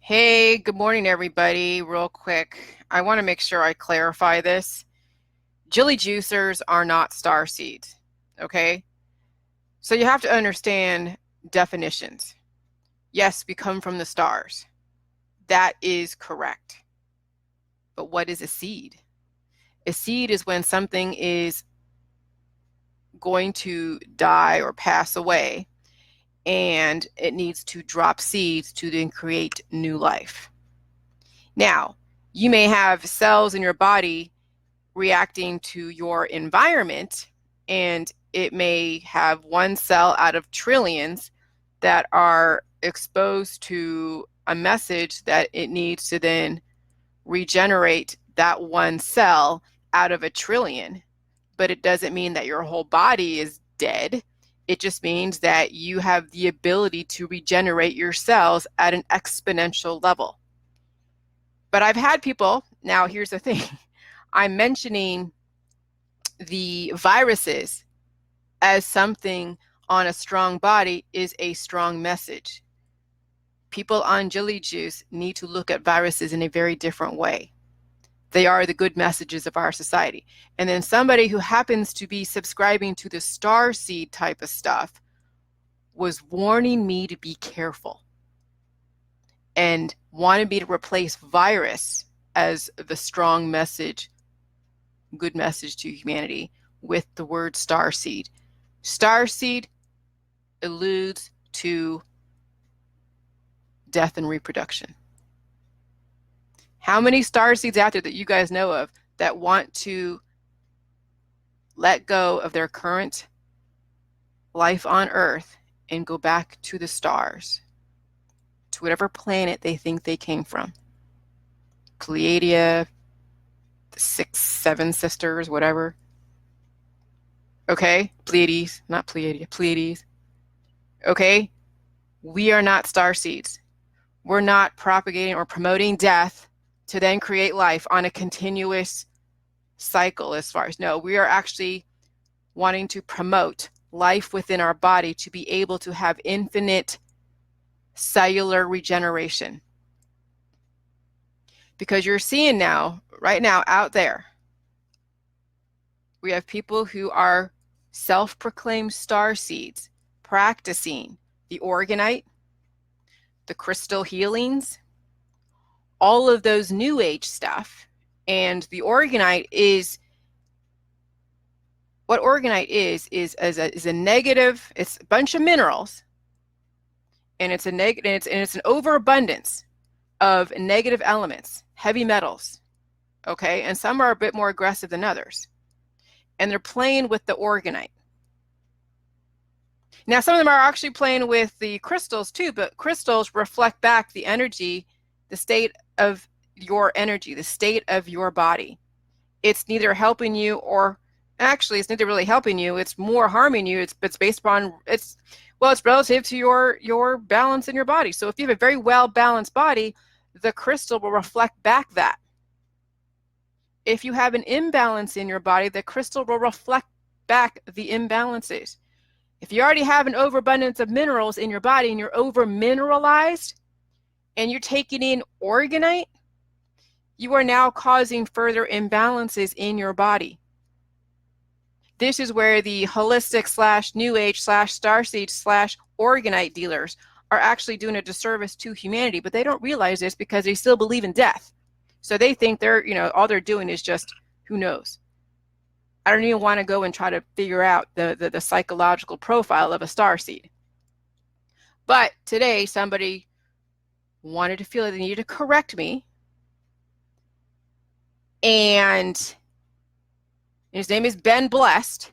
Hey, good morning, everybody. Real quick, I want to make sure I clarify this. Jilly juicers are not star seeds, okay? So you have to understand definitions. Yes, we come from the stars. That is correct. But what is a seed? A seed is when something is going to die or pass away, and it needs to drop seeds to then create new life. Now, you may have cells in your body reacting to your environment, and it may have one cell out of trillions that are exposed to a message that it needs to then regenerate that one cell out of a trillion. But it doesn't mean that your whole body is dead. It just means that you have the ability to regenerate your cells at an exponential level. But I've had people, now here's the thing, I'm mentioning the viruses as something on a strong body is a strong message. People on Jilly Juice need to look at viruses in a very different way. They are the good messages of our society. And then somebody who happens to be subscribing to the starseed type of stuff was warning me to be careful and wanted me to replace virus as the strong message, good message to humanity with the word starseed. Starseed alludes to death and reproduction. How many starseeds out there that you guys know of that want to let go of their current life on Earth and go back to the stars, to whatever planet they think they came from? Pleiadia, the 6, 7 sisters, whatever. Okay, Pleiades, not Pleiadia, Pleiades. Okay, we are not starseeds. We're not propagating or promoting death to then create life on a continuous cycle as far as, no, we are actually wanting to promote life within our body to be able to have infinite cellular regeneration. Because you're seeing now, right now out there, we have people who are self-proclaimed starseeds practicing the organite, the crystal healings, all of those new age stuff. And the organite is, what organite is a negative, it's a bunch of minerals, and it's an overabundance of negative elements, heavy metals, okay? And some are a bit more aggressive than others. And they're playing with the organite. Now, some of them are actually playing with the crystals too, but crystals reflect back the energy, the state of your energy, the state of your body. It's neither helping you or, actually, it's neither really helping you, it's more harming you. It's based upon, it's relative to your balance in your body. So if you have a very well-balanced body, the crystal will reflect back that. If you have an imbalance in your body, the crystal will reflect back the imbalances. If you already have an overabundance of minerals in your body and you're over-mineralized and you're taking in organite, you are now causing further imbalances in your body. This is where the holistic / new age / starseed / organite dealers are actually doing a disservice to humanity, but they don't realize this because they still believe in death. So they think they're, all they're doing is just, who knows? I don't even want to go and try to figure out the psychological profile of a starseed. But today, somebody wanted to feel that they needed to correct me. And his name is Ben Blessed.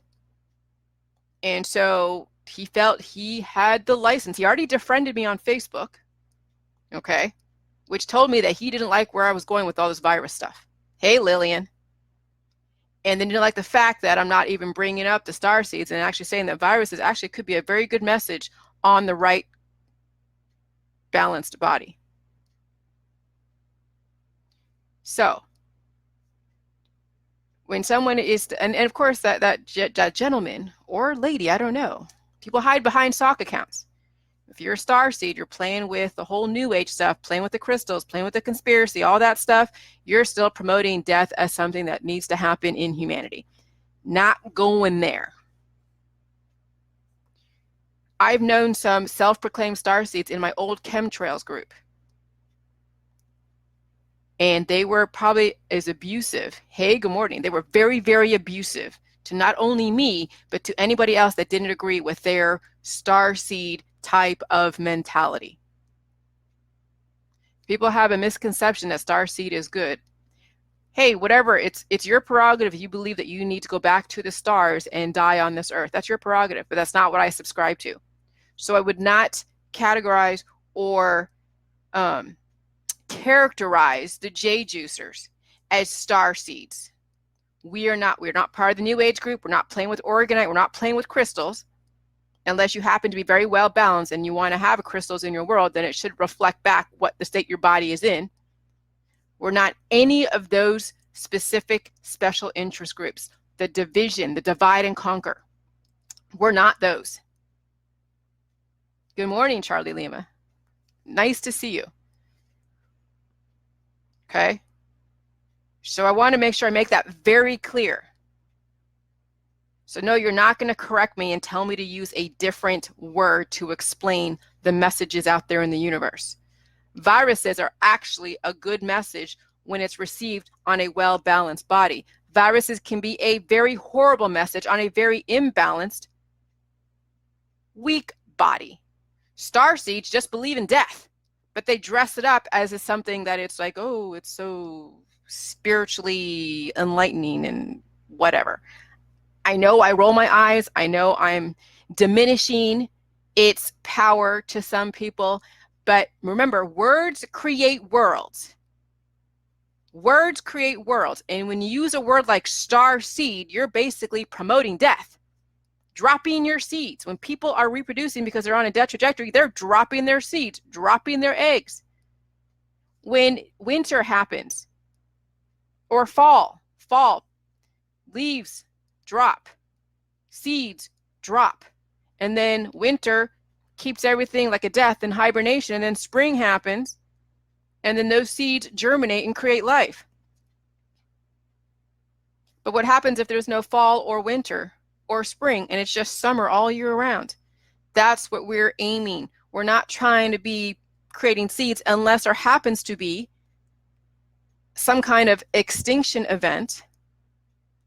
And so he felt he had the license. He already defriended me on Facebook, okay, which told me that he didn't like where I was going with all this virus stuff. Hey, Lillian. And then you didn't like the fact that I'm not even bringing up the starseeds and actually saying that viruses actually could be a very good message on the right balanced body. So when someone is, and of course that gentleman or lady, I don't know, people hide behind sock accounts. If you're a starseed, you're playing with the whole New Age stuff, playing with the crystals, playing with the conspiracy, all that stuff. You're still promoting death as something that needs to happen in humanity. Not going there. I've known some self-proclaimed starseeds in my old chemtrails group. And they were probably as abusive. Hey, good morning. They were very, very abusive to not only me, but to anybody else that didn't agree with their starseed type of mentality. People have a misconception that starseed is good. Hey, whatever, it's your prerogative if you believe that you need to go back to the stars and die on this earth. That's your prerogative, but that's not what I subscribe to. So I would not categorize or characterize the J juicers as starseeds. We're not part of the New Age group. We're not playing with organite. We're not playing with crystals. Unless you happen to be very well balanced and you want to have crystals in your world, then it should reflect back what the state your body is in. We're not any of those specific special interest groups, the division, the divide and conquer. We're not those. Good morning, Charlie Lima. Nice to see you. Okay. So I want to make sure I make that very clear. So no, you're not going to correct me and tell me to use a different word to explain the messages out there in the universe. Viruses are actually a good message when it's received on a well-balanced body. Viruses can be a very horrible message on a very imbalanced, weak body. Starseeds just believe in death, but they dress it up as something that it's like, oh, it's so spiritually enlightening and whatever. I know I roll my eyes. I know I'm diminishing its power to some people. But remember, words create worlds. Words create worlds. And when you use a word like star seed, you're basically promoting death, dropping your seeds. When people are reproducing because they're on a death trajectory, they're dropping their seeds, dropping their eggs. When winter happens or fall, leaves drop, seeds drop, and then winter keeps everything like a death and hibernation, and then spring happens, and then those seeds germinate and create life. But what happens if there's no fall or winter or spring and it's just summer all year round? That's what we're aiming. We're not trying to be creating seeds unless there happens to be some kind of extinction event,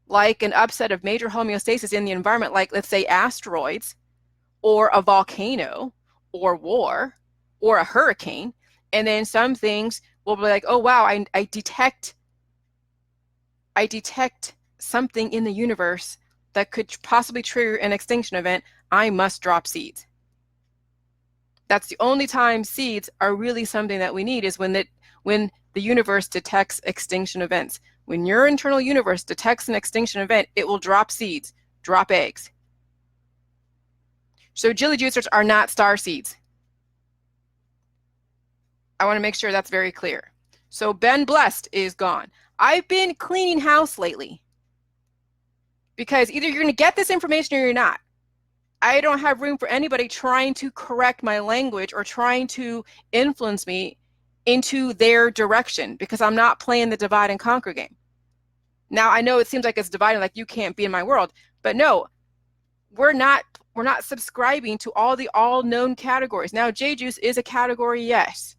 like an upset of major homeostasis in the environment, like let's say asteroids or a volcano or war or a hurricane. And then some things will be like, oh, wow, I detect something in the universe that could possibly trigger an extinction event. I must drop seeds. That's the only time seeds are really something that we need, is when the universe detects extinction events. When your internal universe detects an extinction event, it will drop seeds, drop eggs. So Jilly juicers are not star seeds. I want to make sure that's very clear. So Ben Blessed is gone. I've been cleaning house lately because either you're going to get this information or you're not. I don't have room for anybody trying to correct my language or trying to influence me into their direction, because I'm not playing the divide and conquer game. Now, I know it seems like it's dividing, like you can't be in my world, but no, we're not subscribing to all the all-known categories. Now, J-Juice is a category, yes.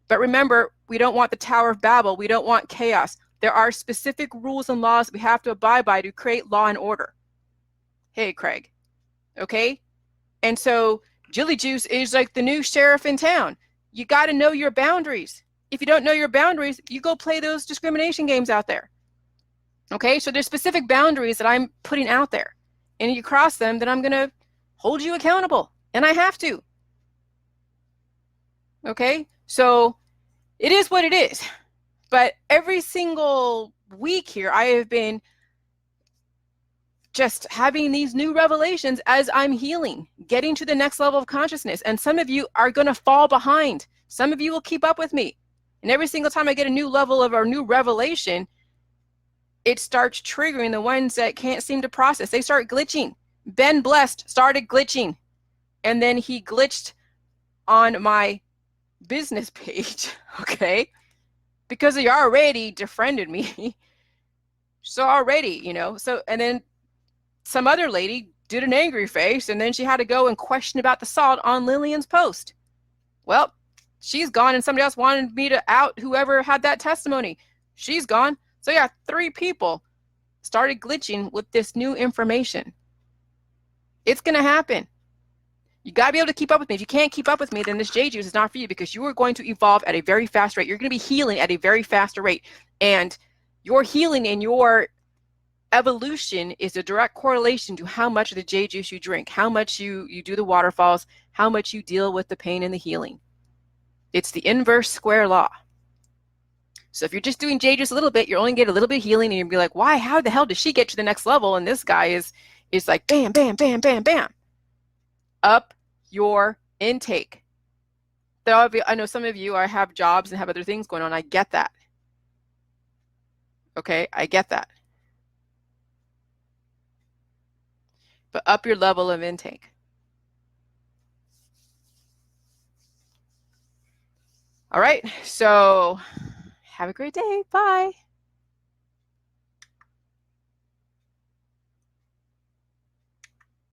But remember, we don't want the Tower of Babel. We don't want chaos. There are specific rules and laws that we have to abide by to create law and order. Hey, Craig. Okay? And so Jilly Juice is like the new sheriff in town. You got to know your boundaries. If you don't know your boundaries, you go play those discrimination games out there. Okay? So there's specific boundaries that I'm putting out there. And if you cross them, then I'm going to hold you accountable. And I have to. Okay? So it is what it is. But every single week here, I have been just having these new revelations as I'm healing, getting to the next level of consciousness. And some of you are going to fall behind. Some of you will keep up with me. And every single time I get a new level of our new revelation, it starts triggering the ones that can't seem to process. They start glitching. Ben Blessed started glitching. and then he glitched on my business page, okay? Because he already defriended me. So already, you know, so, and then some other lady did an angry face, and then she had to go and question about the salt on Lillian's post. Well, she's gone, and somebody else wanted me to out whoever had that testimony. She's gone. So yeah, 3 people started glitching with this new information. It's going to happen. You got to be able to keep up with me. If you can't keep up with me, then this J juice is not for you, because you are going to evolve at a very fast rate. You're going to be healing at a very faster rate. And your healing and your evolution is a direct correlation to how much of the J juice you drink, how much you do the waterfalls, how much you deal with the pain and the healing. It's the inverse square law. So if you're just doing J juice a little bit, you're only getting a little bit of healing, and you'll be like, why, how the hell did she get to the next level? And this guy is like, bam, bam, bam, bam, bam. Up your intake. I know some of you have jobs and have other things going on. I get that. Okay, I get that. But up your level of intake. All right, so have a great day. Bye.